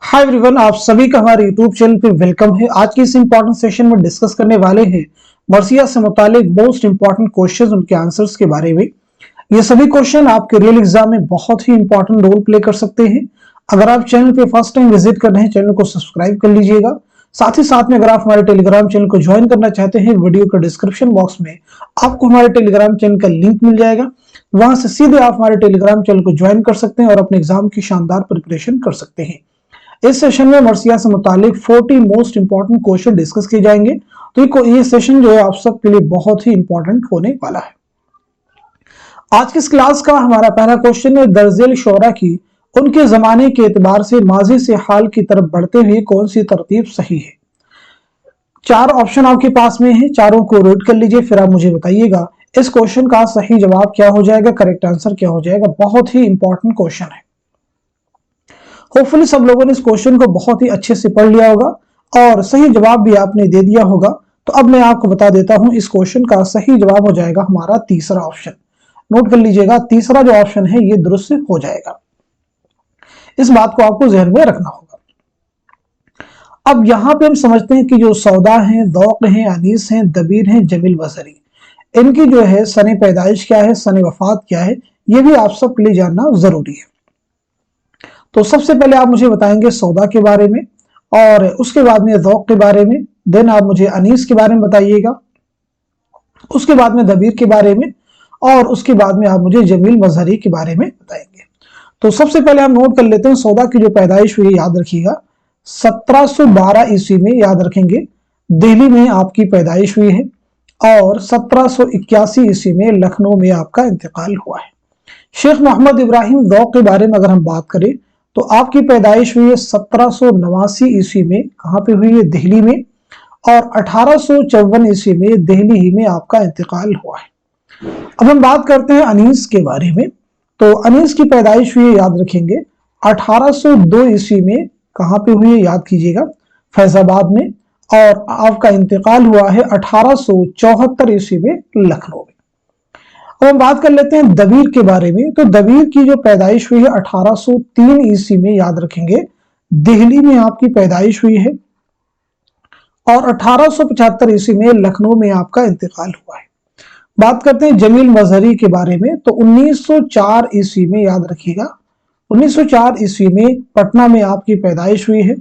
Hi everyone, आप सभी का हमारे यूट्यूब चैनल पे वेलकम है। आज के इस इंपॉर्टेंट सेशन में डिस्कस करने वाले हैं मर्सिया से मुतालिक मोस्ट इंपॉर्टेंट क्वेश्चंस, उनके आंसर्स के बारे में। ये सभी क्वेश्चन आपके रियल एग्जाम में बहुत ही इंपॉर्टेंट रोल प्ले कर सकते हैं। अगर आप चैनल पे फर्स्ट टाइम विजिट कर रहे हैं, चैनल को सब्सक्राइब कर लीजिएगा। साथ ही साथ में अगर आप हमारे टेलीग्राम चैनल को ज्वाइन करना चाहते हैं, वीडियो के डिस्क्रिप्शन बॉक्स में आपको हमारे टेलीग्राम चैनल का लिंक मिल जाएगा। वहां से सीधे आप हमारे टेलीग्राम चैनल को ज्वाइन कर सकते हैं और अपने एग्जाम की शानदार प्रिपरेशन कर सकते हैं। इस सेशन में मर्सिया से मुतालिक 40 मोस्ट इंपॉर्टेंट क्वेश्चन डिस्कस किए जाएंगे। तो ये सेशन जो है आप सबके लिए बहुत ही इंपॉर्टेंट होने वाला है। आज की इस क्लास का हमारा पहला क्वेश्चन है, दर्जेल शोरा की उनके जमाने के एतबार से माजी से हाल की तरफ बढ़ते हुए कौन सी तरतीब सही है। चार ऑप्शन आपके पास में है, चारों को रीड कर लीजिए, फिर आप मुझे बताइएगा इस क्वेश्चन का सही जवाब क्या हो जाएगा, करेक्ट आंसर क्या हो जाएगा। बहुत ही इंपॉर्टेंट क्वेश्चन है। होपफुली सब लोगों ने इस क्वेश्चन को बहुत ही अच्छे से पढ़ लिया होगा और सही जवाब भी आपने दे दिया होगा। तो अब मैं आपको बता देता हूं, इस क्वेश्चन का सही जवाब हो जाएगा हमारा तीसरा ऑप्शन। नोट कर लीजिएगा, तीसरा जो ऑप्शन है ये दुरुस्त हो जाएगा। इस बात को आपको ज़हन में रखना होगा। अब यहां पे हम समझते हैं कि जो सौदा हैं, दौक हैं, अनीस हैं, दबीर हैं, जमील बसरी, इनकी जो है सने पैदाइश क्या है, सने वफात क्या है, ये भी आप सबके लिए जानना जरूरी है। तो सबसे पहले आप मुझे बताएंगे सौदा के बारे में, और उसके बाद में ज़ौक़ के बारे में, देन आप मुझे अनीस के बारे में बताइएगा, उसके बाद में दबीर के बारे में, और उसके बाद में आप मुझे जमील मजहरी के बारे में बताएंगे। तो सबसे पहले हम नोट कर लेते हैं सौदा की जो पैदाइश हुई, याद रखिएगा 1712 ईस्वी में, याद रखेंगे दिल्ली में आपकी पैदाइश हुई है, और 1781 ईस्वी में लखनऊ में आपका इंतकाल हुआ है। शेख मोहम्मद इब्राहिम ज़ौक़ के बारे में अगर हम बात करें तो आपकी पैदाइश हुई है 1789 ईस्वी में, कहाँ पे हुई है, दिल्ली में, और 1854 ईस्वी में दिल्ली ही में आपका इंतकाल हुआ है। अब हम बात करते हैं अनीस के बारे में। तो अनीस की पैदाइश हुई है, याद रखेंगे 1802 ईस्वी में, कहाँ पे हुई है, याद कीजिएगा फैजाबाद में, और आपका इंतकाल हुआ है 1874 ईस्वी में लखनऊ में। अब हम बात कर लेते हैं दबीर के बारे में। तो दबीर की जो पैदाइश हुई है 1803 ईस्वी में, याद रखेंगे दिल्ली में आपकी पैदाइश हुई है, और 1875 ईस्वी में लखनऊ में आपका इंतकाल हुआ है। बात करते हैं जमील मजहरी के बारे में। तो 1904 ईस्वी में, याद रखिएगा 1904 ईस्वी में पटना में आपकी पैदाइश हुई है,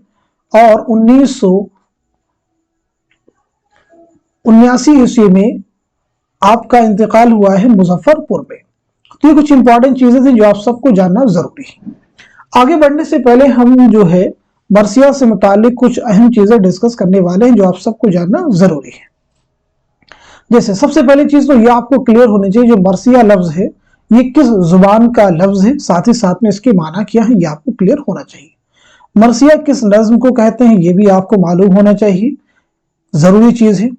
और 1979 ईस्वी में आपका इंतकाल हुआ है मुजफ्फरपुर में। तो ये कुछ इंपॉर्टेंट चीजें थी जो आप सबको जानना जरूरी है। आगे बढ़ने से पहले हम जो है मर्सिया से मुतालिक कुछ अहम चीजें डिस्कस करने वाले हैं जो आप सबको जानना जरूरी है। जैसे सबसे पहली चीज तो ये आपको क्लियर होनी चाहिए, जो मर्सिया लफ्ज है ये किस जुबान का लफ्ज है, साथ ही साथ में इसके माना क्या है ये आपको क्लियर होना चाहिए। मर्सिया किस नज्म को कहते हैं ये भी आपको मालूम होना चाहिए, जरूरी चीज है।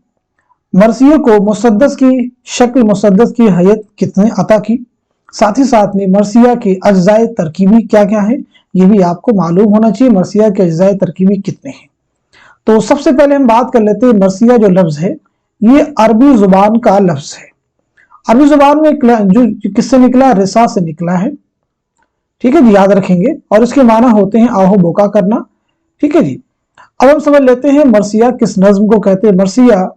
मर्सिया को मुसद्दस की शक्ल, मुसद्दस की हैयत कितने अता की, साथ ही साथ में मर्सिया के अज्जाए तरकीबी क्या क्या है ये भी आपको मालूम होना चाहिए। मर्सिया के अज्जाए तरकीबी कितने हैं। तो सबसे पहले हम बात कर लेते हैं, मर्सिया जो लफ्ज है ये अरबी जुबान का लफ्ज है। अरबी जुबान में जो किससे निकला, रिसा से निकला है, ठीक है जी, याद रखेंगे, और इसके माना होते हैं आहो बोका करना, ठीक है जी। अब हम समझ लेते हैं मर्सिया किस नज्म को कहते हैं। मर्सिया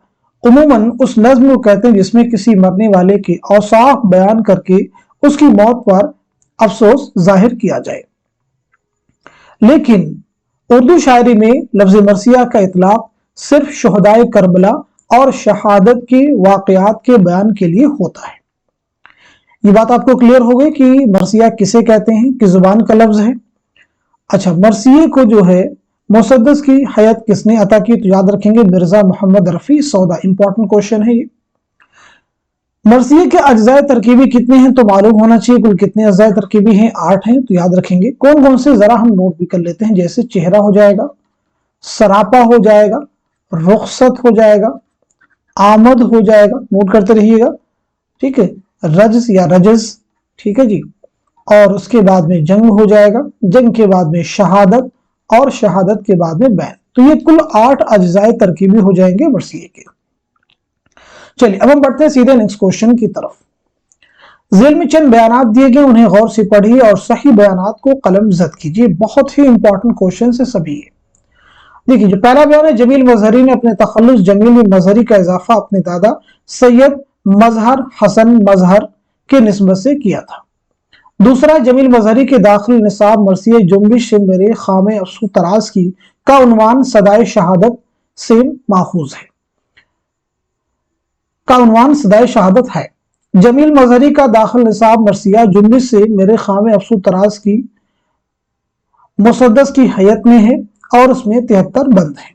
उमूमन उस नज्म को कहते हैं जिसमें किसी मरने वाले के औसाफ बयान करके उसकी मौत पर अफसोस जाहिर किया जाए। लेकिन उर्दू शायरी में लफ्ज मर्सिया का इतलाक सिर्फ शुहदाए करबला और शहादत के वाकयात के बयान के लिए होता है। ये बात आपको क्लियर हो गई कि मर्सिया किसे कहते हैं, किस जुबान का लफ्ज है। अच्छा, मर्सिये को जो है मुसद्दस की हयात किसने अता की, तो याद रखेंगे मिर्जा मोहम्मद रफी सौदा। इंपॉर्टेंट क्वेश्चन है ये। मर्सिये के अज्जाए तरकीबी कितने हैं तो मालूम होना चाहिए, कुल कितने अज्जाए तरकीबी हैं, 8 हैं। तो याद रखेंगे कौन कौन से, जरा हम नोट भी कर लेते हैं। जैसे चेहरा हो जाएगा, सरापा हो जाएगा, रुखसत हो जाएगा, आमद हो जाएगा, नोट करते रहिएगा, ठीक है, रजस या रजस, ठीक है जी, और उसके बाद में जंग हो जाएगा, जंग के बाद में शहादत, और शहादत के बाद में बैन। तो ये कुल 8 अज्जाए तरकीबी हो जाएंगे मर्सिये के। चलिए अब हम बढ़ते हैं सीधे नेक्स्ट क्वेश्चन की तरफ। ذیل میں چند بیانات دیے گئے، انہیں غور سے پڑھیے اور صحیح بیانات کو قلم زد کیجیے۔ بہت ہی امپورٹنٹ کوشچن سے سبھی ہے۔ دیکھیے جو پہلا بیان ہے، جمیل مظہری نے اپنے تخلص جمیل مظہری کا اضافہ اپنے دادا سید مظہر حسن مظہر کے نسبت سے کیا تھا۔ دوسرا، جمیل مظہری کے داخل نصاب مرثیہ جنبش میرے خام افسو تراز کی کا عنوان صدائے شہادت سے ماخوذ ہے، کا عنوان صدائے شہادت ہے۔ جمیل مظہری کا داخل نصاب مرثیہ جنبش سے میرے خام افسو تراز کی مسدس کی حیت میں ہے اور اس میں 73 بند ہیں۔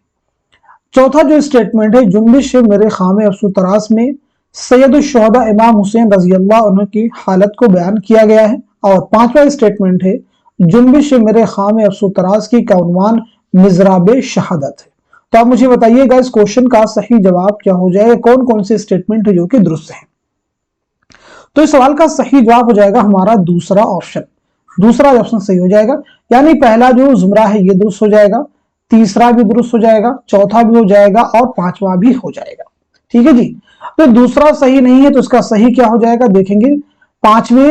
چوتھا جو اسٹیٹمنٹ ہے، جنبش سے میرے خام افسو تراز میں سید الشہداء امام حسین رضی اللہ عنہ کی حالت کو بیان کیا گیا ہے۔ اور پانچواں اسٹیٹمنٹ ہے، جنبش سے میرے خام افسو تراز کی کا عنوان مزراب شہادت ہے۔ تو آپ مجھے بتائیے گا اس کوشچن کا صحیح جواب کیا ہو جائے گا، کون کون سے اسٹیٹمنٹ ہے جو کہ درست ہیں۔ تو اس سوال کا صحیح جواب ہو جائے گا ہمارا دوسرا آپشن۔ دوسرا آپشن صحیح ہو جائے گا، یعنی پہلا جو زمرہ ہے یہ درست ہو جائے گا، تیسرا بھی درست ہو جائے گا، چوتھا بھی ہو جائے گا اور پانچواں بھی ہو جائے گا۔ ٹھیک ہے جی، تو دوسرا صحیح نہیں ہے تو اس کا صحیح کیا ہو جائے گا، دیکھیں گے پانچویں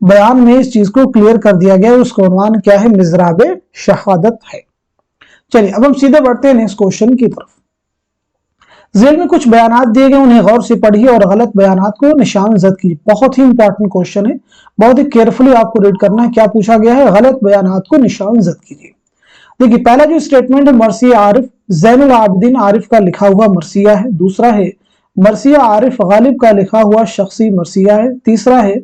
بیان میں اس چیز کو کلیئر کر دیا گیا، اس کا عنوان کیا ہے، مزراب شہادت ہے۔ چلیے اب ہم سیدھے بڑھتے ہیں نیکسٹ کوشچن کی طرف۔ ذیل میں کچھ بیانات دیے گئے، انہیں غور سے پڑھیے اور غلط بیانات کو نشان زد کیجیے۔ بہت ہی امپورٹنٹ کوشچن ہے، بہت ہی کیئرفلی آپ کو ریڈ کرنا ہے۔ کیا پوچھا گیا ہے، غلط بیانات کو نشان زد کیجیے۔ دیکھیے پہلا جو اسٹیٹمنٹ ہے، مرثیہ عارف زین العابدین عارف کا لکھا ہوا مرثیہ ہے۔ دوسرا ہے مرثیہ عارف غالب کا لکھا ہوا شخصی مرثیہ ہے۔ تیسرا ہے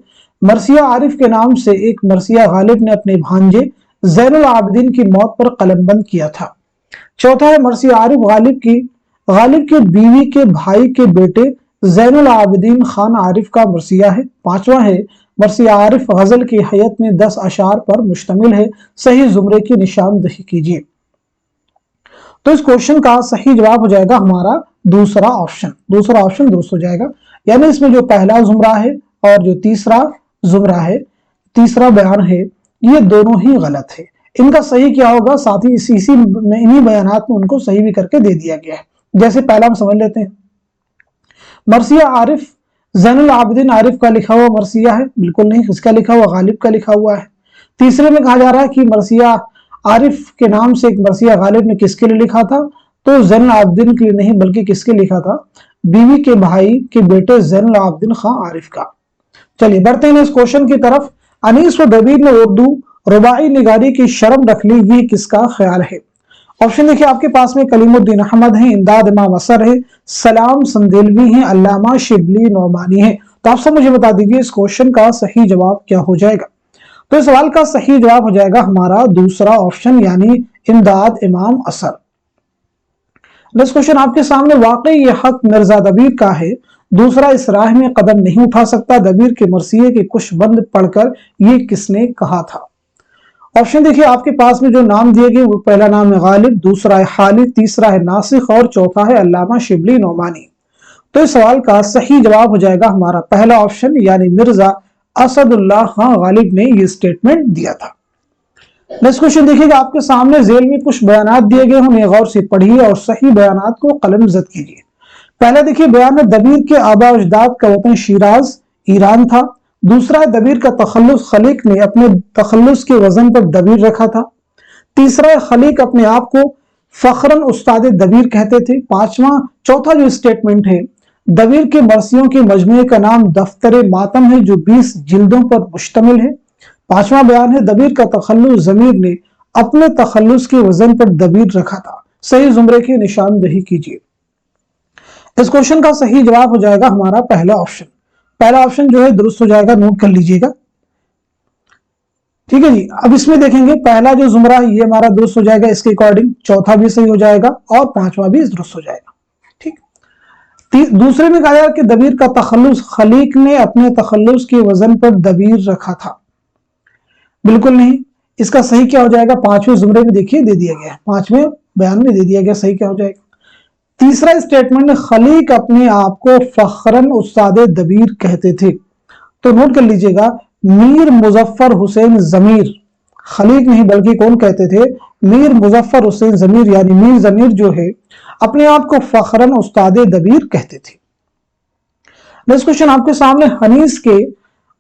مرثیہ عارف کے نام سے ایک مرثیہ غالب نے اپنے بھانجے زین العابدین کی موت پر قلم بند کیا تھا۔ چوتھا ہے مرثیہ عارف غالب کے بیوی کے بھائی کے بیٹے زین العابدین خان عارف کا مرثیہ ہے۔ پانچواں ہے مرثیہ عارف غزل کی حیت میں 10 اشعار پر مشتمل ہے۔ صحیح زمرے کی نشاندہی کیجیے۔ تو اس کوشچن کا صحیح جواب ہو جائے گا ہمارا دوسرا آپشن۔ دوسرا آپشن درست ہو جائے گا، یعنی اس میں جو پہلا زمرہ ہے اور جو تیسرا زمرہ ہے، تیسرا بیان ہے، یہ دونوں ہی غلط ہے۔ ان کا صحیح کیا ہوگا، ساتھ ہی انہی بیانات میں ان کو صحیح بھی کر کے دے دیا گیا ہے۔ جیسے پہلا ہم سمجھ لیتے ہیں، مرثیہ عارف زین العابدین عارف کا لکھا ہوا مرثیہ ہے، بالکل نہیں، اس کا لکھا ہوا غالب کا لکھا ہوا ہے۔ تیسرے میں کہا جا رہا ہے کہ مرثیہ عارف کے نام سے ایک مرثیہ غالب نے کس کے لیے لکھا تھا، تو زین العابدین کے لیے نہیں بلکہ کس کے لکھا تھا، بیوی کے بھائی کے بیٹے زین العابدین خان عارف کا۔ چلیے بڑھتے ہیں اس کوشچن کی طرف۔ انیس و دبیر نے اردو رباعی نگاری کی شرم رکھ لی، یہ کس کا خیال ہے؟ آپشن دیکھیں آپ کے پاس میں، کلیم الدین احمد ہیں، امداد امام اثر ہے، سلام سندیلوی ہیں، علامہ شبلی نعمانی ہیں۔ تو آپ سب مجھے بتا دیجئے اس کوشچن کا صحیح جواب کیا ہو جائے گا۔ تو اس سوال کا صحیح جواب ہو جائے گا ہمارا دوسرا آپشن، یعنی امداد امام اثر۔ نیکسٹ کوشچن آپ کے سامنے، واقعی یہ حق مرزا دبیر کا ہے، دوسرا اس راہ میں قدم نہیں اٹھا سکتا، دبیر کے مرثیے کے کچھ بند پڑھ کر یہ کس نے کہا تھا؟ آپشن دیکھیے آپ کے پاس میں جو نام دیے گئے، وہ پہلا نام ہے غالب، دوسرا ہے خالد، تیسرا ہے ناسخ اور چوتھا ہے علامہ شبلی نعمانی۔ تو اس سوال کا صحیح جواب ہو جائے گا ہمارا پہلا آپشن، یعنی مرزا اسد اللہ خان غالب نے یہ اسٹیٹمنٹ دیا تھا۔ نیکسٹ کوشچن دیکھیے گا آپ کے سامنے، ذیل میں کچھ بیانات دیے گئے، انہیں غور سے پڑھیے اور صحیح بیانات کو قلم زد کیجیے۔ پہلا دیکھیے بیان ہے، دبیر کے آبا و اجداد کا وطن شیراز ایران تھا۔ دوسرا ہے دبیر کا تخلص، خلیق نے اپنے تخلص کے وزن پر دبیر رکھا تھا۔ تیسرا ہے خلیق اپنے آپ کو فخراً استاد دبیر کہتے تھے۔ چوتھا جو اسٹیٹمنٹ ہے، دبیر کے مرثیوں کے مجموعے کا نام دفتر ماتم ہے جو 20 جلدوں پر مشتمل ہے۔ پانچواں بیان ہے، دبیر کا تخلص، ضمیر نے اپنے تخلص کے وزن پر دبیر رکھا تھا۔ صحیح زمرے کی نشاندہی کیجیے۔ اس کوشچن کا صحیح جواب ہو جائے گا ہمارا پہلا آپشن۔ پہلا آپشن جو ہے درست ہو جائے گا، نوٹ کر لیجئے گا۔ ٹھیک ہے جی، اب اس میں دیکھیں گے پہلا جو زمرہ ہے یہ ہمارا درست ہو جائے گا اس کے اکارڈنگ، چوتھا بھی صحیح ہو جائے گا اور پانچواں بھی درست ہو جائے گا۔ ٹھیک، دوسرے میں کہا کہ دبیر کا تخلص، خلیق نے اپنے تخلص کے وزن پر دبیر رکھا تھا، بالکل نہیں، اس کا صحیح کیا ہو جائے گا، پانچویں زمرے میں دیکھیے دے دیا گیا ہے، پانچویں بیان میں دے دیا گیا، صحیح کیا ہو جائے گا۔ تیسرا اسٹیٹمنٹ، خلیق اپنے آپ کو فخراً استاد دبیر کہتے تھے، تو نوٹ کر لیجئے گا، میر مظفر حسین ضمیر، خلیق نہیں بلکہ کون کہتے تھے، میر مظفر حسین ضمیر، یعنی میر ضمیر جو ہے اپنے آپ کو فخراً استاد دبیر کہتے تھے۔ نیکسٹ کوشچن آپ کے سامنے، حنیس کے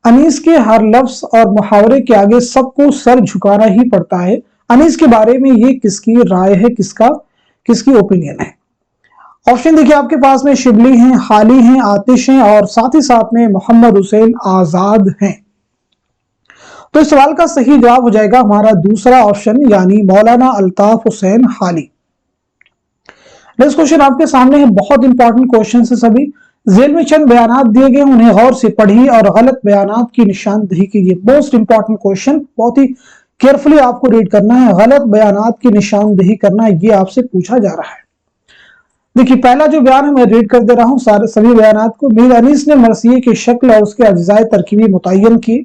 انیس کے ہر لفظ اور محاورے کے آگے سب کو سر جھکانا ہی پڑتا ہے، انیس کے بارے میں یہ کس کی رائے ہے، کس کی اوپینین ہے؟ آپشن دیکھیے آپ کے پاس میں شبلی ہیں، حالی ہیں، آتش ہیں اور ساتھ ہی ساتھ میں محمد حسین آزاد ہیں۔ تو اس سوال کا صحیح جواب ہو جائے گا ہمارا دوسرا آپشن یعنی مولانا الطاف حسین حالی۔ نیکسٹ کوشچن آپ کے سامنے ہے، بہت امپورٹنٹ کوشچن ہے سبھی۔ ذیل میں چند بیانات دیے گئے، انہیں غور سے پڑھیے اور غلط بیانات کی نشاندہی کیجیے۔ موسٹ امپورٹنٹ کوشچن، بہت ہی کیئرفلی آپ کو ریڈ کرنا ہے، غلط بیانات کی نشاندہی کرنا ہے، یہ آپ سے پوچھا جا رہا ہے۔ دیکھیے پہلا جو بیان ہے میں ریڈ کر دے رہا ہوں سبھی بیانات کو۔ میر انیس نے مرثیے کی شکل اور اس کے اجزائے ترکیبی متعین کی۔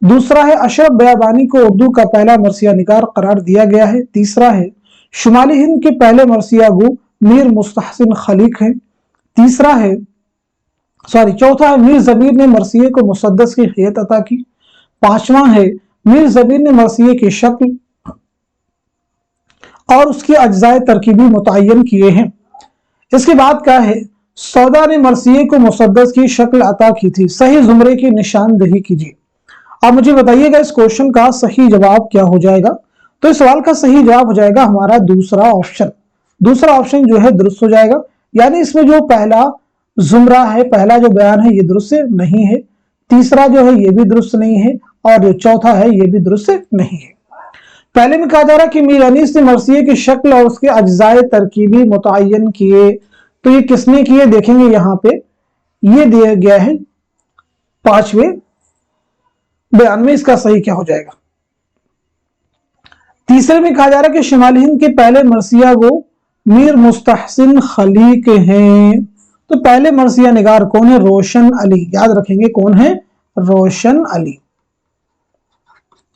دوسرا ہے اشرف بیابانی کو اردو کا پہلا مرثیہ نگار قرار دیا گیا ہے۔ تیسرا ہے شمالی ہند کے پہلے مرثیہ گو میر مستحسن خلیق ہیں۔ چوتھا ہے میر ضمیر نے مرثیے کو مسدس کی حیثیت عطا کی۔ پانچواں ہے میر ضمیر نے مرثیے کی شکل اور اس کے اجزائے ترکیبی متعین کیے ہیں۔ اس کے بعد کیا ہے، سودا نے مرثیے کو مسدس کی شکل عطا کی تھی۔ صحیح زمرے کی نشاندہی کیجیے۔ اب مجھے بتائیے گا اس کوشچن کا صحیح جواب کیا ہو جائے گا؟ تو اس سوال کا صحیح جواب ہو جائے گا ہمارا دوسرا آپشن۔ دوسرا آپشن جو ہے درست ہو جائے گا، یعنی اس میں جو پہلا زمرہ ہے، پہلا جو بیان ہے یہ درست نہیں ہے، تیسرا جو ہے یہ بھی درست نہیں ہے، اور جو چوتھا ہے یہ بھی درست نہیں ہے۔ پہلے میں کہا جا رہا ہے کہ میر انیس نے مرثیے کی شکل اور اس کے اجزائے ترکیبی متعین کیے، تو یہ کس نے کیے؟ دیکھیں گے یہاں پہ یہ دیا گیا ہے پانچویں بیان میں، اس کا صحیح کیا ہو جائے گا؟ تیسرے میں کہا جا رہا ہے کہ شمالی ہند کے پہلے مرثیہ وہ میر مستحسن خلیق ہیں، تو پہلے مرثیہ نگار کون ہے؟ روشن علی۔ یاد رکھیں گے کون ہے؟ روشن علی،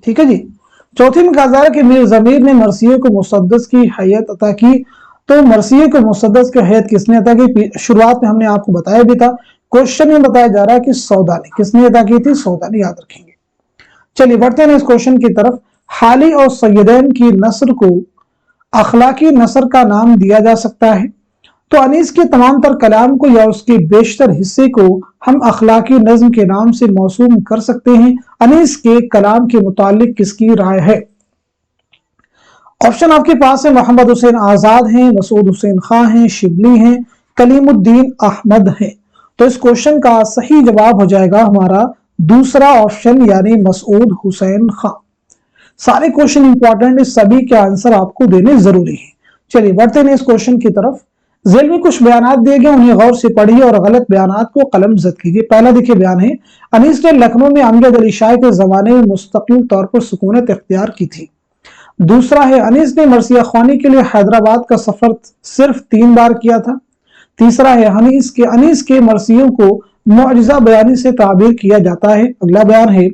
ٹھیک ہے جی۔ چوتھی میں کہا جا رہا ہے کہ میر ضمیر نے مرثیے کو مسدس کی حیثیت عطا کی، تو مرثیے کو مسدس کی حیثیت کس نے عطا کی؟ شروعات میں ہم نے آپ کو بتایا بھی تھا، کوشچن میں بتایا جا رہا ہے کہ سودا نے۔ کس نے عطا کی تھی؟ سودا نے، یاد رکھیں گے۔ چلیے بڑھتے ہیں اس کوشچن کی طرف۔ حالی اور سیدین کی نثر کو اخلاقی نثر کا نام دیا جا سکتا ہے، تو انیس کے تمام تر کلام کو یا اس کے بیشتر حصے کو ہم اخلاقی نظم کے نام سے موسوم کر سکتے ہیں۔ انیس کے کلام کے متعلق کس کی رائے ہے؟ آپشن آپ کے پاس ہے، محمد حسین آزاد ہیں، مسعود حسین خاں ہیں، شبلی ہیں، کلیم الدین احمد ہیں۔ تو اس کوشچن کا صحیح جواب ہو جائے گا ہمارا دوسرا آپشن یعنی مسعود حسین خاں۔ سارے کوشچن امپورٹنٹ ہیں، سبھی کے آنسر آپ کو دینے ضروری ہیں۔ چلیے بڑھتے ہیں اس کوشچن کی طرف۔ ذیل میں کچھ بیانات دیے گئے، انہیں غور سے پڑھیے اور غلط بیانات کو قلم زد کیجیے۔ پہلا دیکھیے بیان ہے، انیس نے لکھنؤ میں امجد علی شاہ کے زمانے میں مستقل طور پر سکونت اختیار کی تھی۔ دوسرا ہے، انیس نے مرثیہ خوانی کے لیے حیدرآباد کا سفر صرف 3 بار کیا تھا۔ تیسرا ہے، انیس کے مرثیوں کو معجزہ بیانی سے تعبیر کیا جاتا ہے۔ اگلا بیان ہے،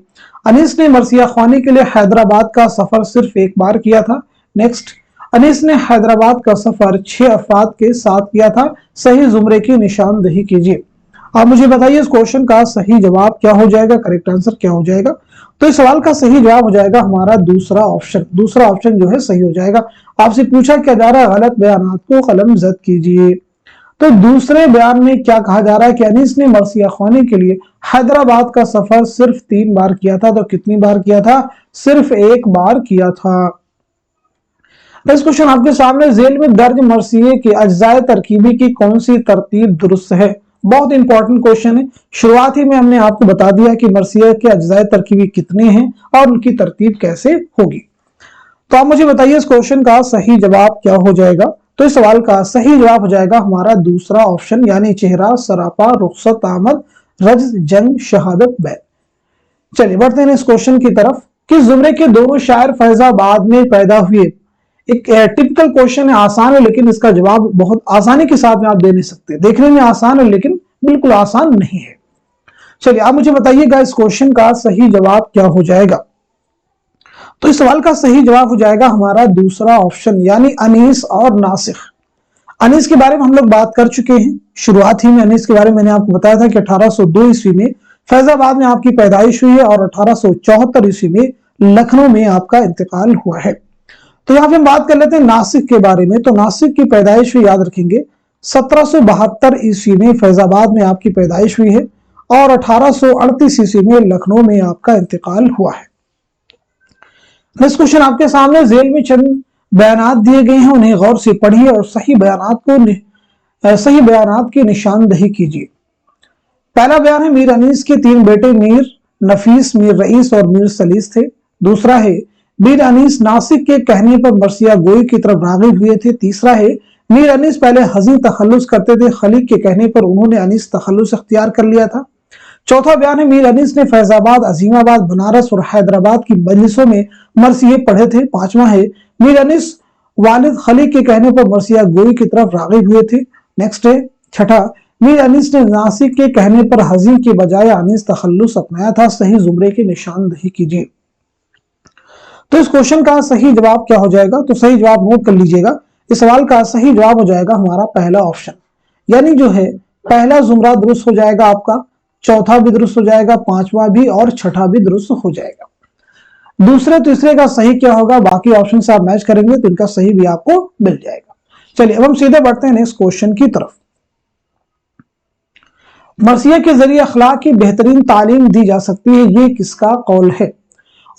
انیس نے مرثیہ خوانی کے لیے حیدرآباد کا سفر صرف 1 بار کیا تھا۔ نیکسٹ، انیس نے حیدرآباد کا سفر 6 افراد کے ساتھ کیا تھا۔ صحیح زمرے کی نشاندہی کیجیے۔ آپ مجھے بتائیے اس کوشچن کا صحیح جواب کیا ہو جائے گا، کریکٹ آنسر کیا ہو جائے گا؟ تو اس سوال کا صحیح جواب ہو جائے گا ہمارا دوسرا آپشن۔ دوسرا آپشن جو ہے صحیح ہو جائے گا۔ آپ سے پوچھا کیا جا رہا ہے، غلط بیانات کو قلم زد کیجیے۔ تو دوسرے بیان میں کیا کہا جا رہا ہے کہ انیس نے مرثیہ خوانی کے لیے حیدرآباد کا سفر صرف 3 بار کیا تھا، تو کتنی بار کیا تھا؟ صرف 1 بار کیا تھا۔ اس کوشچن آپ کے سامنے، ذیل میں درج مرثیے کے اجزائے ترکیبی کی کون سی ترتیب درست ہے؟ بہت امپورٹنٹ کوشچن ہے۔ شروعات ہی میں ہم نے آپ کو بتا دیا کہ مرثیے کے اجزائے ترکیبی کتنے ہیں اور ان کی ترتیب کیسے ہوگی۔ تو آپ مجھے بتائیے اس کوشچن کا صحیح جواب کیا ہو جائے گا؟ تو اس سوال کا صحیح جواب ہو جائے گا ہمارا دوسرا آپشن یعنی چہرہ، سراپا، رخصت، آمد، رجز، جنگ، شہادت، بیت۔ چلیے بڑھتے ہیں اس کوشچن کی طرف۔ کس زمرے کے دونوں شاعر فیض آباد میں پیدا ہوئے؟ ایک ٹپکل کوشچن ہے، آسان ہے، لیکن اس کا جواب بہت آسانی کے ساتھ میں آپ دے نہیں سکتے۔ دیکھنے میں آسان ہے لیکن بالکل آسان نہیں ہے۔ چلیے آپ مجھے بتائیے گا اس کوشچن کا صحیح جواب کیا ہو جائے گا؟ تو اس سوال کا صحیح جواب ہو جائے گا ہمارا دوسرا آپشن یعنی انیس اور ناسخ۔ انیس کے بارے میں ہم لوگ بات کر چکے ہیں، شروعات ہی میں انیس کے بارے میں نے آپ کو بتایا تھا کہ 1802 عیسوی میں فیض آباد میں آپ کی پیدائش ہوئی ہے اور 1874 عیسوی میں لکھنؤ میں آپ کا انتقال ہوا ہے۔ تو یہاں پہ ہم بات کر لیتے ہیں ناسک کے بارے میں۔ تو ناسک کی پیدائش ہوئی، یاد رکھیں گے 1772 عیسوی میں فیض آباد میں آپ کی پیدائش ہوئی ہے और 1838 ईस्वी में लखनऊ में आपका इंतकाल हुआ है। नेक्स्ट क्वेश्चन आपके सामने जेल में चंद बयानात दिए गए हैं, उन्हें गौर से पढ़िए और सही बयानात की निशानदही कीजिए। पहला बयान है मीर अनीस के 3 बेटे मीर नफीस, मीर रईस और मीर सलीस थे। दूसरा है मीर अनीस नासिक के कहने पर मरसिया गोई की तरफ राग़िब हुए थे। तीसरा है मीर अनीस पहले हजी तखल्लुस करते थे, खलीक के कहने पर उन्होंने अनीस तखल्लुस अख्तियार कर लिया था। चौथा बयान है मीर अनीस ने फैजाबाद, अजीमाबाद, बनारस और हैदराबाद की मजलिसों में मरसिये पढ़े थे। पांचवा है मीर अनीस वालिद खलीक के कहने पर मरसिया गोई की तरफ राग़िब हुए थे। नेक्स्ट है छठा, मीर अनीस ने नासिक के कहने पर हजी के बजाय अनीस तखल्लुस अपनाया था। सही जुमरे की निशानदही कीजिए। तो इस क्वेश्चन का सही जवाब क्या हो जाएगा? तो सही जवाब नोट कर लीजिएगा। इस सवाल का सही जवाब हो जाएगा हमारा पहला ऑप्शन, यानी जो है पहला जुमरा दुरुस्त हो जाएगा आपका, चौथा भी दुरुस्त हो जाएगा, पांचवा भी और छठा भी दुरुस्त हो जाएगा। दूसरे तीसरे का सही क्या होगा, बाकी ऑप्शन से आप मैच करेंगे तो इनका सही भी आपको मिल जाएगा। चलिए अब हम सीधे बढ़ते हैं नेक्स्ट क्वेश्चन की तरफ। मरसिया के जरिए अखलाक की बेहतरीन तालीम दी जा सकती है, ये किसका कौल है?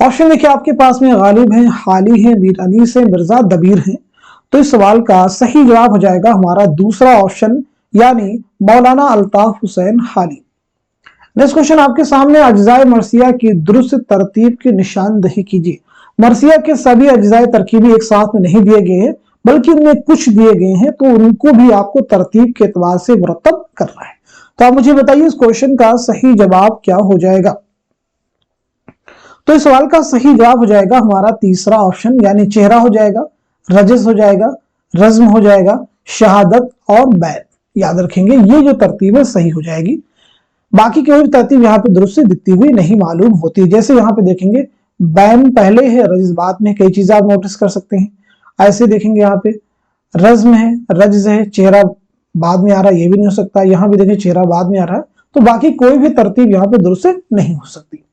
ऑप्शन देखिए आपके पास में गालिब है, हाली है, मीर अनीस है, मिर्जा दबीर है। तो इस सवाल का सही जवाब हो जाएगा हमारा दूसरा ऑप्शन, यानी मौलाना अल्ताफ हुसैन हाली। नेक्स्ट क्वेश्चन आपके सामने, अज्जाए मरसिया की दुरुस्त तरतीब की निशानदही कीजिए। मरसिया के सभी अज्जाए तरकीबी एक साथ में नहीं दिए गए हैं, बल्कि उनमें कुछ दिए गए हैं, तो उनको भी आपको तरतीब के एतबार से मुरतब करना है। तो आप मुझे बताइए इस क्वेश्चन का सही जवाब क्या हो जाएगा? तो इस सवाल का सही जवाब हो जाएगा हमारा तीसरा ऑप्शन, यानी चेहरा हो जाएगा, रजस हो जाएगा, रज्म हो जाएगा, शहादत और बैत। याद रखेंगे ये जो तरतीब है सही हो जाएगी। बाकी कोई तरतीब यहाँ पे दुरुस्त दिखती हुई नहीं मालूम होती। जैसे यहाँ पे देखेंगे बैन पहले है, रजस बाद में, कई चीजें आप नोटिस कर सकते हैं। ऐसे देखेंगे यहाँ पे रज्म है, रजस है, चेहरा बाद में आ रहा है, ये भी नहीं हो सकता। यहाँ भी देखिए चेहरा बाद में आ रहा है, तो बाकी कोई भी तरतीब यहाँ पे दुरुस्त नहीं हो सकती।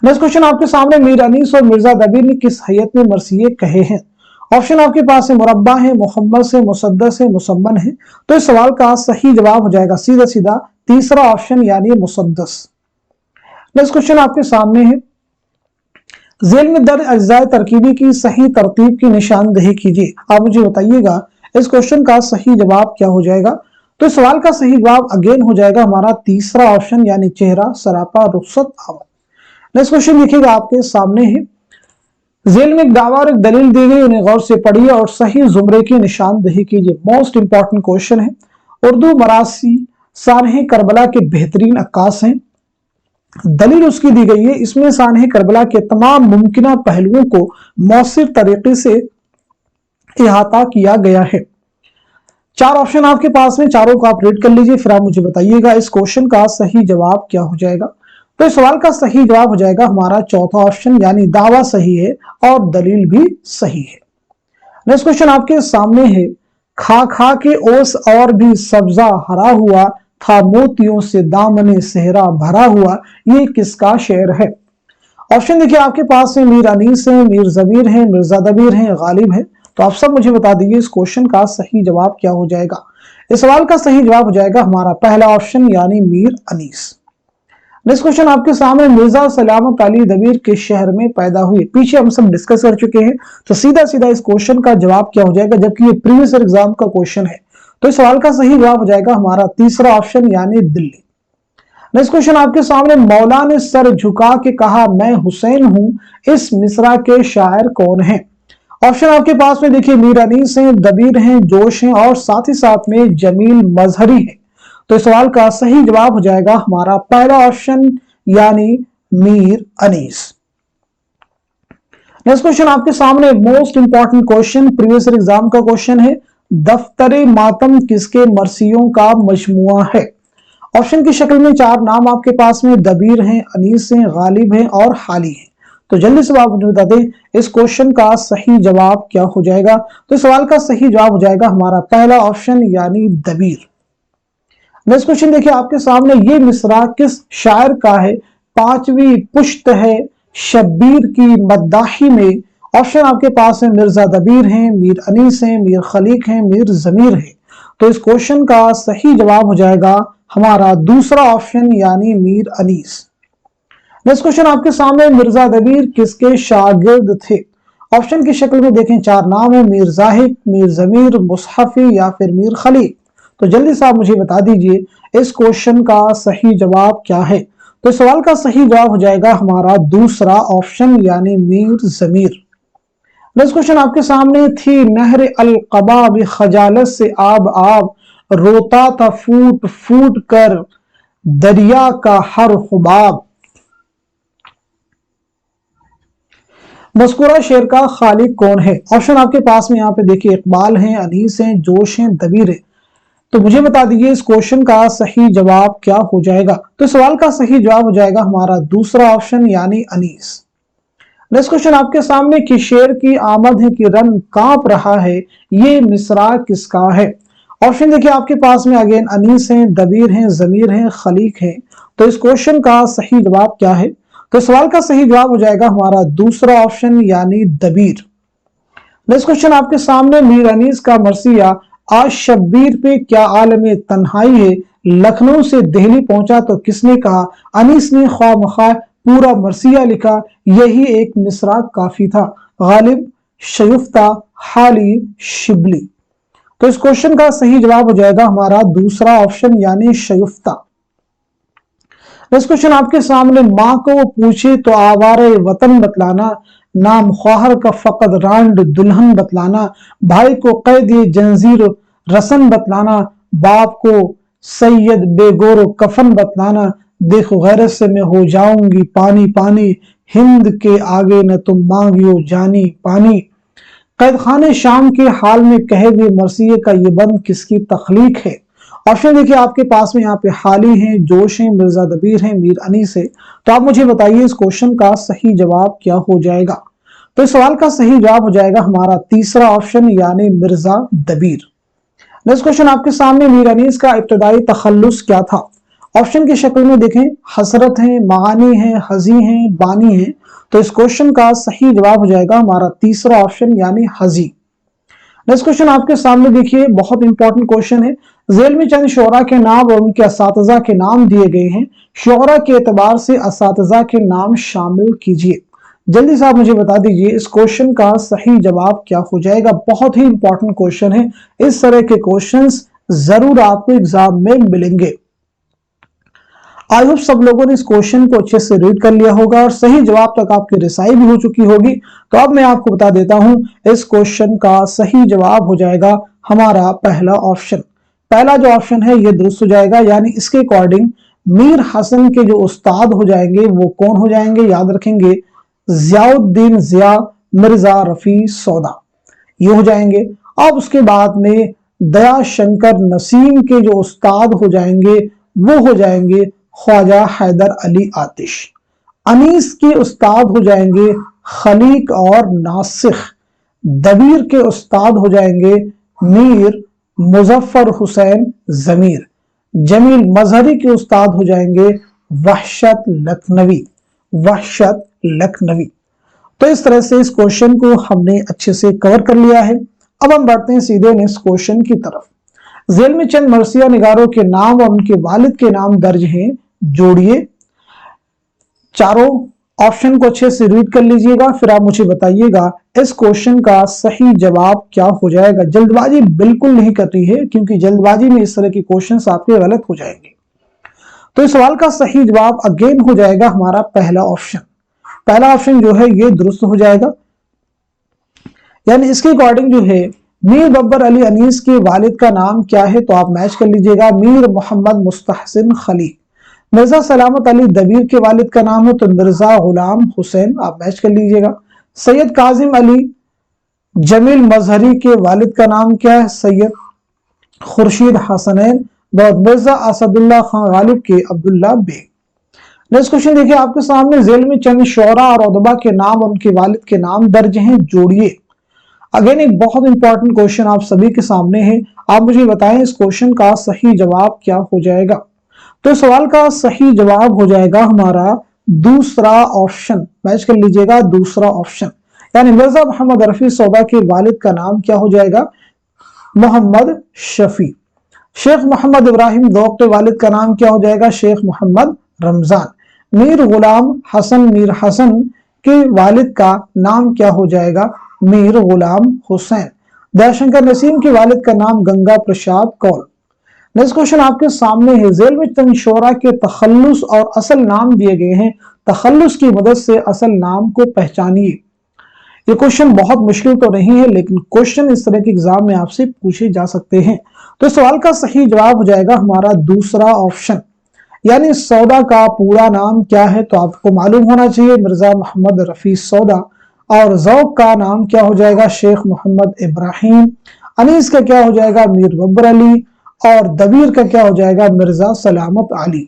नेक्स्ट क्वेश्चन आपके सामने, मीर अनीस और मिर्जा दबीर ने किस हैयत में मरसिये कहे हैं? ऑप्शन आपके पास है मुरब्बा है, मुहम्मद है, मुसद्दस है, मुसम्मन है। तो इस सवाल का सही जवाब हो जाएगा सीधा सीधा तीसरा ऑप्शन, यानी मुसद्दस। नेक्स्ट क्वेश्चन आपके सामने है, जेल में दर्ज अज्जाए तरकीबी की सही तरतीब की निशानदही कीजिए। आप मुझे बताइएगा इस क्वेश्चन का सही जवाब क्या हो जाएगा? तो इस सवाल का सही जवाब अगेन हो जाएगा हमारा तीसरा ऑप्शन, यानी चेहरा, सरापा, रुखसत, आवत। नेक्स्ट क्वेश्चन देखिएगा आपके सामने है, जेल में एक दावा और एक दलील दी गई, उन्हें गौर से पढ़िए और सही जुमरे की निशानदही कीजिए। मोस्ट इंपॉर्टेंट क्वेश्चन है। उर्दू मरासी सानहे करबला के बेहतरीन अक्कास हैं। दलील उसकी दी गई है, इसमें सानहे करबला के तमाम मुमकिन पहलुओं को मौसिर तरीके से इहाता किया गया है। 4 ऑप्शन आपके पास में, चारों को आप रीड कर लीजिए, फिर आप मुझे बताइएगा इस क्वेश्चन का सही जवाब क्या हो जाएगा। तो इस सवाल का सही जवाब हो जाएगा हमारा चौथा ऑप्शन, यानी दावा सही है और दलील भी सही है। नेक्स्ट क्वेश्चन आपके सामने है, खा खा के ओस और भी सब्जा हरा हुआ था, मोतियों से दामने सेहरा भरा हुआ, ये किसका शेर है? ऑप्शन देखिए आपके पास में, मीर अनीस है, मीर जबीर है, मिर्जा दबीर है, गालिब है। तो आप सब मुझे बता दीजिए इस क्वेश्चन का सही जवाब क्या हो जाएगा। इस सवाल का सही जवाब हो जाएगा हमारा पहला ऑप्शन, यानी मीर अनीस। नेक्स्ट क्वेश्चन आपके सामने, मिर्जा सलामत अली दबीर के शहर में पैदा हुए। पीछे हम सब डिस्कस कर चुके हैं, तो सीधा सीधा इस क्वेश्चन का जवाब क्या हो जाएगा, जबकि ये प्रीवियस एग्जाम का क्वेश्चन है। तो इस सवाल का सही जवाब हो जाएगा हमारा तीसरा ऑप्शन, यानी दिल्ली। नेक्स्ट क्वेश्चन आपके सामने, मौला ने सर झुका के कहा मैं हुसैन हूं, इस मिसरा के शायर कौन है? ऑप्शन आपके पास में देखिए, मीर अनीस हैं, दबीर हैं, जोश हैं और साथ ही साथ में जमील मजहरी है। तो इस सवाल का सही जवाब हो जाएगा हमारा पहला ऑप्शन, यानी मीर अनीस। नेक्स्ट क्वेश्चन आपके सामने, most important question, previous exam का क्वेश्चन है, दफ्तरे मातम किसके मरसियों का मजमुआ है? ऑप्शन की शक्ल में 4 नाम आपके पास में, दबीर हैं, अनीस हैं, गालिब हैं और हाली हैं। तो जल्दी से आप मुझे बता दें इस क्वेश्चन का सही जवाब क्या हो जाएगा। तो इस सवाल का सही जवाब हो जाएगा हमारा पहला ऑप्शन, यानी दबीर। नेक्स्ट क्वेश्चन देखिए आपके सामने, ये मिसरा किस शायर का है? 5वीं पुश्त है शब्बीर की मद्दाही में। ऑप्शन आपके पास है, मिर्जा दबीर हैं, मीर अनीस हैं, मीर खलीक हैं, मीर जमीर है। तो इस क्वेश्चन का सही जवाब हो जाएगा हमारा दूसरा ऑप्शन यानी मीर अनीस। नेक्स्ट क्वेश्चन आपके सामने, मिर्जा दबीर किसके शागिर्द थे? ऑप्शन की शक्ल में देखें, चार नाम है, मीर जाहिद, मीर जमीर, मुसहफी या फिर मीर खलील। तो जल्दी से आप मुझे बता दीजिए इस क्वेश्चन का सही जवाब क्या है। तो इस सवाल का सही जवाब हो जाएगा हमारा दूसरा ऑप्शन यानी मीर जमीर। नेक्स्ट क्वेश्चन आपके सामने, थी नहर अल कबा भी खजालत से आब आब, रोता था फूट फूट कर दरिया का हर हुबाब। मस्कुरा शेर का खालिक कौन है? ऑप्शन आपके पास में यहाँ पे देखिए, इकबाल हैं, अनीस हैं, जोश हैं, दबीर है। तो मुझे बता दीजिए इस क्वेश्चन का सही जवाब क्या हो जाएगा। तो सवाल का सही जवाब हो जाएगा हमारा दूसरा ऑप्शन यानी अनीस। नेक्स्ट क्वेश्चन आपके सामने, कि शेर की आमद है कि रन कांप रहा है, ये मिसरा किसका है? ऑप्शन देखिए आपके पास में, अगेन अनीस हैं, दबीर हैं, जमीर हैं, खलीक हैं। तो इस क्वेश्चन का सही जवाब क्या है? तो सवाल का सही जवाब हो जाएगा हमारा दूसरा ऑप्शन यानी दबीर। नेक्स्ट क्वेश्चन आपके सामने, मीर अनीस का मरसिया आज शब्बीर पे क्या आलम तन्हाई है, लखनऊ से दिल्ली पहुंचा तो किसने कहा, अनीस ने ख्वाह मख्वाह पूरा मरसिया लिखा, यही एक मिसरा काफी था, गालिब, शयुफ्ता, हाली, शिबली। तो इस क्वेश्चन का सही जवाब हो जाएगा हमारा दूसरा ऑप्शन यानी शयुफ्ता। नेक्स्ट क्वेश्चन आपके सामने, माँ को पूछे तो आवारे वतन बतलाना, नाम ख्वाहर का फकत रांड दुल्हन बतलाना, भाई को कैद जंजीर रसन बतलाना, बाप को सैयद बेगोर कफन बतलाना, देखो गैरत से मैं हो जाऊंगी पानी पानी, हिंद के आगे न तुम मांगियो जानी पानी। कैद खाने शाम के हाल में कहे गए मरसिये का ये बंद किसकी तख्लीक है? ऑप्शन देखिए आपके पास में यहाँ पे हाली हैं, जोश हैं, मिर्जा दबीर हैं, मीर अनीस है। तो आप मुझे बताइए इस क्वेश्चन का सही जवाब क्या हो जाएगा। तो इस सवाल का सही जवाब हो जाएगा हमारा तीसरा ऑप्शन यानी मिर्जा दबीर। नेक्स्ट क्वेश्चन आपके सामने, मीर अनीस का इब्तदाई तखल्लुस क्या था? ऑप्शन की शक्ल में देखें, हसरत है, मानी है, हजी है, बानी है। तो इस क्वेश्चन का सही जवाब हो जाएगा हमारा तीसरा ऑप्शन यानी हजी। नेक्स्ट क्वेश्चन आपके सामने देखिए, बहुत इंपॉर्टेंट क्वेश्चन है। जेल में चंद शोरा के नाम और उनके असातिज़ा के नाम दिए गए हैं, शोरा के एतबार से असातिज़ा के नाम शामिल कीजिए। जल्दी से आप मुझे बता दीजिए इस क्वेश्चन का सही जवाब क्या हो जाएगा। बहुत ही इंपॉर्टेंट क्वेश्चन है, इस तरह के क्वेश्चंस जरूर आपको एग्जाम में मिलेंगे। आई होप सब लोगों ने इस क्वेश्चन को अच्छे से रीड कर लिया होगा और सही जवाब तक आपकी रिसाई भी हो चुकी होगी। तो अब मैं आपको बता देता हूं, इस क्वेश्चन का सही जवाब हो जाएगा हमारा पहला ऑप्शन। पहला जो ऑप्शन है ये दुरुस्त हो जाएगा, यानी इसके अकॉर्डिंग मीर हसन के जो उस्ताद हो जाएंगे वो कौन हो जाएंगे, याद रखेंगे, जियाउद्दीन जिया, मिर्जा रफी सौदा, ये हो जाएंगे। अब उसके बाद में दया शंकर नसीम के जो उस्ताद हो जाएंगे वो हो जाएंगे ख्वाजा हैदर अली आतिश। अनीस के उस्ताद हो जाएंगे खलीक और नासिख। दबीर के उस्ताद हो जाएंगे मीर मुजफ्फर हुसैन जमीर। जमील मजहरी के उस्ताद हो जाएंगे वहशत लखनवी, वहशत लखनवी। तो इस तरह से इस क्वेश्चन को हमने अच्छे से कवर कर लिया है। अब हम बढ़ते हैं सीधे नेक्स्ट क्वेश्चन की तरफ। जेल में चंद मरसिया निगारों के नाम और उनके वालिद के नाम दर्ज हैं, जोड़िए। चारों ऑप्शन को अच्छे से रीड कर लीजिएगा, फिर आप मुझे बताइएगा इस क्वेश्चन का सही जवाब क्या हो जाएगा। जल्दबाजी बिल्कुल नहीं करनी है, क्योंकि जल्दबाजी में इस तरह के क्वेश्चंस आपके गलत हो जाएंगे। तो इस सवाल का सही जवाब अगेन हो जाएगा हमारा पहला ऑप्शन। पहला ऑप्शन जो है ये दुरुस्त हो जाएगा, यानी इसके अकॉर्डिंग जो है मीर बब्बर अली अनीस के वालिद का नाम क्या है, तो आप मैच कर लीजिएगा, मीर मोहम्मद मुस्तहसिन खलीक। मिर्जा सलामत अली दबीर के वालिद का नाम हो तो मिर्जा गुलाम हुसैन, आप मैच कर लीजिएगा। सैयद काजिम अली जमील मजहरी के वालिद का नाम क्या है, सैयद खुर्शीद हसनैन। मिर्जा असदुल्ला खान गालिब के अब्दुल्ला बेग। नेक्स्ट क्वेश्चन देखिए आपके सामने, जेल में चंद शोरा और उदबा के नाम और उनके वालिद के नाम दर्ज हैं, जोड़िए। अगेन एक बहुत इंपॉर्टेंट क्वेश्चन आप सभी के सामने है, आप मुझे बताएं इस क्वेश्चन का सही जवाब क्या हो जाएगा। तो सवाल का सही जवाब हो जाएगा हमारा दूसरा ऑप्शन, मैच कर लीजिएगा दूसरा ऑप्शन, यानी मिर्जा मोहम्मद रफी सौदा के वालिद का नाम क्या हो जाएगा, मोहम्मद शफी। शेख मोहम्मद इब्राहिम ज़ौक़ के वालिद का नाम क्या हो जाएगा? शेख मोहम्मद रमजान। मीर गुलाम हसन मीर हसन के वालिद का नाम क्या हो जाएगा? मीर गुलाम हुसैन। दयाशंकर नसीम के वालिद का नाम गंगा प्रसाद कौल। नेक्स्ट क्वेश्चन आपके सामने है, झेल में चंद शोरा के तखल्लुस और असल नाम दिए गए हैं, तखल्लुस की मदद से असल नाम को पहचानिए। ये क्वेश्चन बहुत मुश्किल तो नहीं है, लेकिन क्वेश्चन इस तरह के एग्जाम में आपसे पूछे जा सकते हैं। तो सवाल का सही जवाब हो जाएगा हमारा दूसरा ऑप्शन, यानी सौदा का पूरा नाम क्या है? तो आपको मालूम होना चाहिए मिर्जा मोहम्मद रफी सौदा। और ज़ौक़ का नाम क्या हो जाएगा? शेख मोहम्मद इब्राहिम। अनीस का क्या हो जाएगा? मीर बब्बर अली। और दबीर का क्या हो जाएगा? मिर्जा सलामत अली।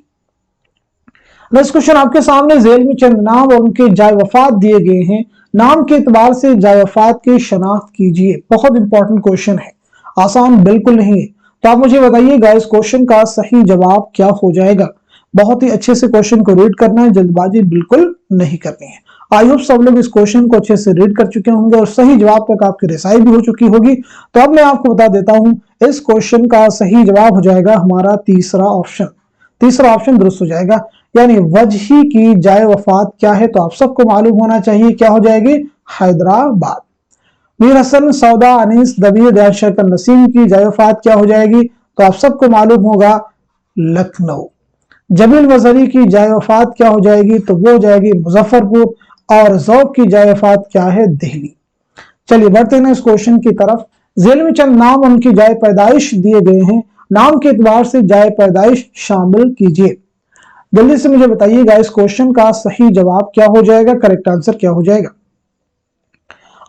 नेक्स्ट क्वेश्चन आपके सामने, झेल में चंद नाम और उनके जाय वफात दिए गए हैं, नाम के एतबार से जाय वफात की शनाख्त कीजिए। बहुत इंपॉर्टेंट क्वेश्चन है, आसान बिल्कुल नहीं है। तो आप मुझे बताइएगा इस क्वेश्चन का सही जवाब क्या हो जाएगा। बहुत ही अच्छे से क्वेश्चन को रीड करना है, जल्दबाजी बिल्कुल नहीं करनी है। आई होप सब लोग इस क्वेश्चन को अच्छे से रीड कर चुके होंगे और सही जवाब तक आपकी रिसाई भी हो चुकी होगी। तो अब मैं आपको बता देता हूं, इस क्वेश्चन का सही जवाब हो जाएगा हमारा तीसरा ऑप्शन। तीसरा ऑप्शन दुरुस्त हो जाएगा, यानी वजही की जाय वफात क्या है? तो आप सबको मालूम होना चाहिए, क्या हो जाएगी? हैदराबाद। मीर हसन सौदा अनीस दबीर दयाशंकर नसीम की जाय वफात क्या हो जाएगी? तो आप सबको मालूम होगा लखनऊ। जमील वज़री की जाय वफात क्या हो जाएगी? तो वो हो जाएगी मुजफ्फरपुर। और ज़ौक़ की जाय वफात क्या है? दिल्ली। चलिए बढ़ते हैं इस क्वेश्चन की तरफ। झेल में चंद नाम उनकी जाय पैदाइश दिए गए हैं, नाम के एतबार से जाय पैदाइश शामिल कीजिए। जल्दी से मुझे बताइएगा इस क्वेश्चन का सही जवाब क्या हो जाएगा, करेक्ट आंसर क्या हो जाएगा।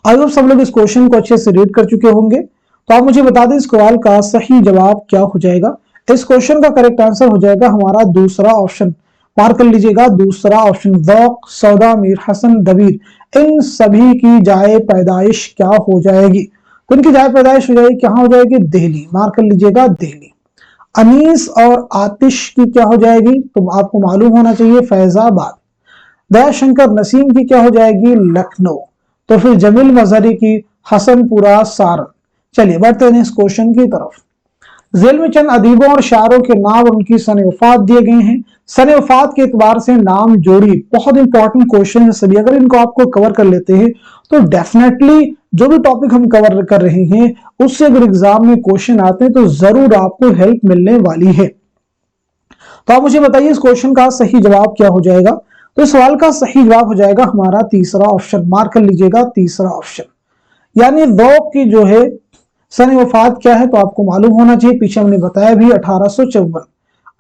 अगर सब लोग इस क्वेश्चन को अच्छे से रीड कर चुके होंगे तो आप मुझे बता दें इस सवाल का सही जवाब क्या हो जाएगा। इस क्वेश्चन का करेक्ट आंसर हो जाएगा हमारा दूसरा ऑप्शन। मार्क कर लीजिएगा, दूसरा ऑप्शन। ज़ौक़, सौदा, मीर हसन, दबीर, इन सभी की जाए पैदाइश क्या हो जाएगी? तो इनकी जाए पैदाइश हो जाएगी, कहां हो जाएगी? दिल्ली। मार्क कर लीजिएगा, दिल्ली। अनीस और आतिश की क्या हो जाएगी? तो आपको मालूम होना चाहिए फैजाबाद। दयाशंकर नसीम की क्या हो जाएगी? लखनऊ। तो फिर जमील मजहरी की हसनपुरा सारण। चलिए बढ़ते हैं इस क्वेश्चन की तरफ। झेल में चंद अदीबों और शायरों के नाम और उनकी सने वफात दिए गए हैं, सने वफात के एतबार से नाम जोड़ी। बहुत इंपॉर्टेंट क्वेश्चन है सभी, अगर इनको आपको कवर कर लेते हैं तो डेफिनेटली जो भी टॉपिक हम कवर कर रहे हैं उससे अगर एग्जाम में क्वेश्चन आते हैं तो जरूर आपको हेल्प मिलने वाली है। तो आप मुझे बताइए इस क्वेश्चन का सही जवाब क्या हो जाएगा। तो इस सवाल का सही जवाब हो जाएगा हमारा तीसरा ऑप्शन। मार्क कर लीजिएगा, तीसरा ऑप्शन। यानी ज़ौक़ की जो है सने वफात क्या है? तो आपको मालूम होना चाहिए, पीछे हमने बताया भी 1854।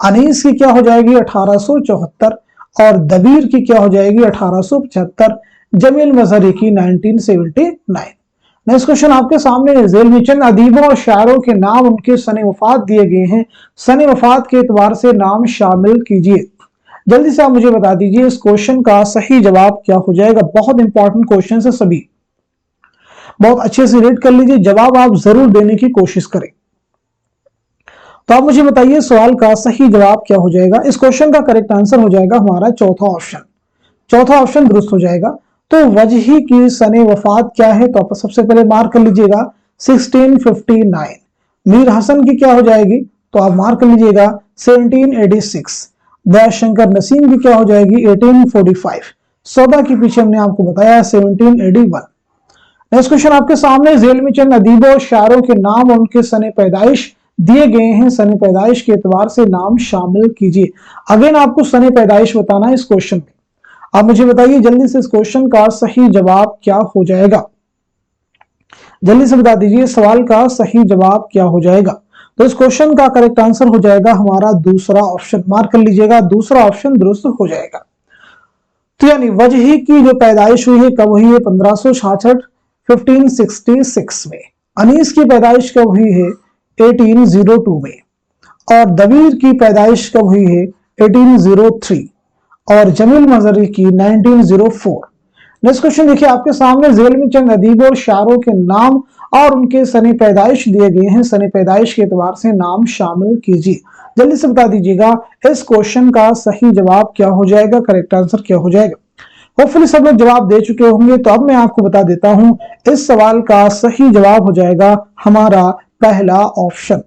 अनीस की क्या हो जाएगी? 1874। और दबीर की क्या हो जाएगी? 1875। जमील मजहरी की 1979। नेक्स्ट क्वेश्चन आपके सामने है, झेल में चंद अदीबों और शायरों के नाम उनके सने वफात दिए गए हैं, सने वफात के एतबार से नाम शामिल कीजिए। जल्दी से आप मुझे बता दीजिए इस क्वेश्चन का सही जवाब क्या हो जाएगा। बहुत इंपॉर्टेंट क्वेश्चन है सभी, बहुत अच्छे से रीड कर लीजिए, जवाब आप जरूर देने की कोशिश करें। तो आप मुझे बताइए सवाल का सही जवाब क्या हो जाएगा। इस क्वेश्चन का करेक्ट आंसर हो जाएगा हमारा चौथा ऑप्शन। चौथा ऑप्शन दुरुस्त हो जाएगा। तो वजही की सने वफात क्या है? तो आप सबसे पहले मार्क कर लीजिएगा 1659। मीर हसन की क्या हो जाएगी? तो आप मार्क कर लीजिएगा 1786। दयाशंकर नसीम की क्या हो जाएगी? 1845। सौदा के पीछे हमने आपको बताया 1781। नेक्स्ट क्वेश्चन आपके सामने, झेल में चंद अदीबों और शायरों के नाम और उनके सने पैदाइश दिए गए हैं, सने पैदाइश के एतबार से नाम शामिल कीजिए। अगेन आपको सने पैदाइश बताना है इस क्वेश्चन में। आप मुझे बताइए जल्दी से इस क्वेश्चन का सही जवाब क्या हो जाएगा। जल्दी से बता दीजिए सवाल का सही जवाब क्या हो जाएगा। तो इस क्वेश्चन का करेक्ट आंसर हो जाएगा हमारा दूसरा ऑप्शन। मार्क कर लीजिएगा, दूसरा ऑप्शन दुरुस्त हो जाएगा। तो यानी वजही की जो पैदाइश हुई है कब हुई है? 1566 1566 में। अनीस की पैदाइश कब हुई है? 1802 में। और दबीर की पैदाइश कब हुई है? 1803। और जमील मजहरी की 1904। नेक्स्ट क्वेश्चन देखिए आपके सामने, झेल में चंद अदीबों और शायरों के नाम और उनके सने पैदाइश दिए गए हैं, सने पैदाइश के एतबार से नाम शामिल कीजिए। जल्दी से बता दीजिएगा इस क्वेश्चन का सही जवाब क्या हो जाएगा, करेक्ट आंसर क्या हो जाएगा। होपफुली सब लोग जवाब दे चुके होंगे, तो अब मैं आपको बता देता हूं इस सवाल का सही जवाब हो जाएगा हमारा पहला ऑप्शन।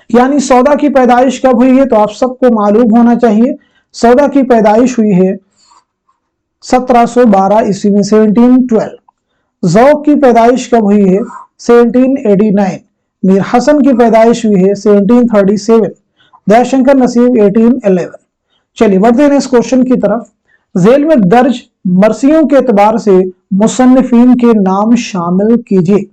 यानी सौदा की पैदाइश कब हुई है, तो आप सबको मालूम होना चाहिए। सौदा की पैदाइश हुई है 1712 ईस्वी में, 1712। ज़ौक़ की पैदाइश कब हुई है, 1789। मीर हसन की पैदाइश हुई है 1737। दयाशंकर नसीब 1811। चलिए बढ़ते हैं इस क्वेश्चन की तरफ। झेल में दर्ज मरसियों के एतबार से मुसन्निफीन के नाम शामिल कीजिए।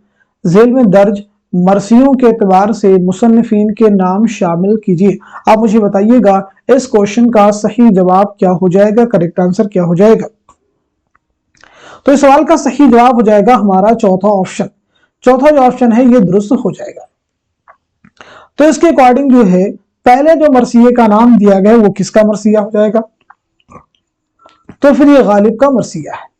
झेल में दर्ज मरसियों के एतबार से मुसन्निफीन के नाम शामिल कीजिए। आप मुझे बताइएगा इस क्वेश्चन का सही जवाब क्या हो जाएगा, करेक्ट आंसर क्या हो जाएगा। तो इस सवाल का सही जवाब हो जाएगा हमारा चौथा ऑप्शन। चौथा जो ऑप्शन है ये दुरुस्त हो जाएगा। तो इसके अकॉर्डिंग जो है पहले जो मरसिये का नाम दिया गया वो किसका मरसिया हो जाएगा, तो फिर ये गालिब का मरसिया है।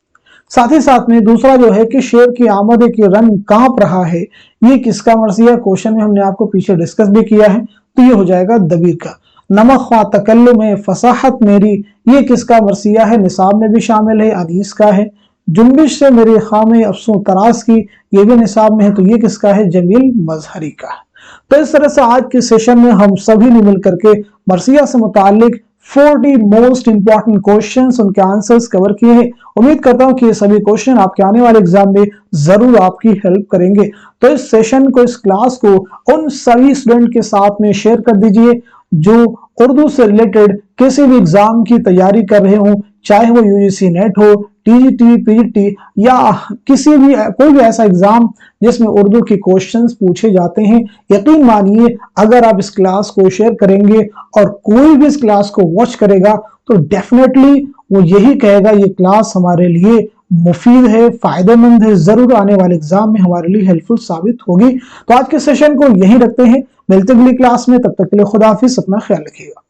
साथ ही साथ में दूसरा जो है कि शेर की आमद की रंग कांप रहा है, ये किसका मरसिया, क्वेश्चन में हमने आपको पीछे डिस्कस भी किया है, तो ये हो जाएगा दबीर का। नमक ख्वा तकल्लुम में फसाहत मेरी, ये किसका मरसिया है, निसाब में भी शामिल है, अनीस का है। जुम्बिश से मेरे खामे अफसों तरास की, ये भी निसाब में है, तो ये किसका है, जमील मजहरी का है। तो इस तरह से आज के सेशन में हम सभी ने मिलकर के मरसिया से मुतालिक 40 मोस्ट इंपॉर्टेंट क्वेश्चंस, उनके आंसर्स कवर किए हैं। उम्मीद करता हूं कि ये सभी क्वेश्चन आपके आने वाले एग्जाम में जरूर आपकी हेल्प करेंगे। तो इस सेशन को, इस क्लास को उन सभी स्टूडेंट के साथ में शेयर कर दीजिए जो उर्दू से रिलेटेड किसी भी एग्जाम की तैयारी कर रहे हो, चाहे वो यूजीसी नेट हो, टीजीटी, पीजीटी या किसी भी कोई भी ऐसा एग्जाम जिसमें उर्दू के क्वेश्चंस पूछे जाते हैं। यकीन मानिए अगर आप इस क्लास को शेयर करेंगे और कोई भी इस क्लास को वॉच करेगा तो डेफिनेटली वो यही कहेगा ये क्लास हमारे लिए मुफीद है, फायदेमंद है, जरूर आने वाले एग्जाम में हमारे लिए हेल्पफुल साबित होगी। तो आज के सेशन को यहीं रखते हैं, मिलते अगली क्लास में, तब तक के लिए खुदा हाफिज, अपना ख्याल रखिएगा।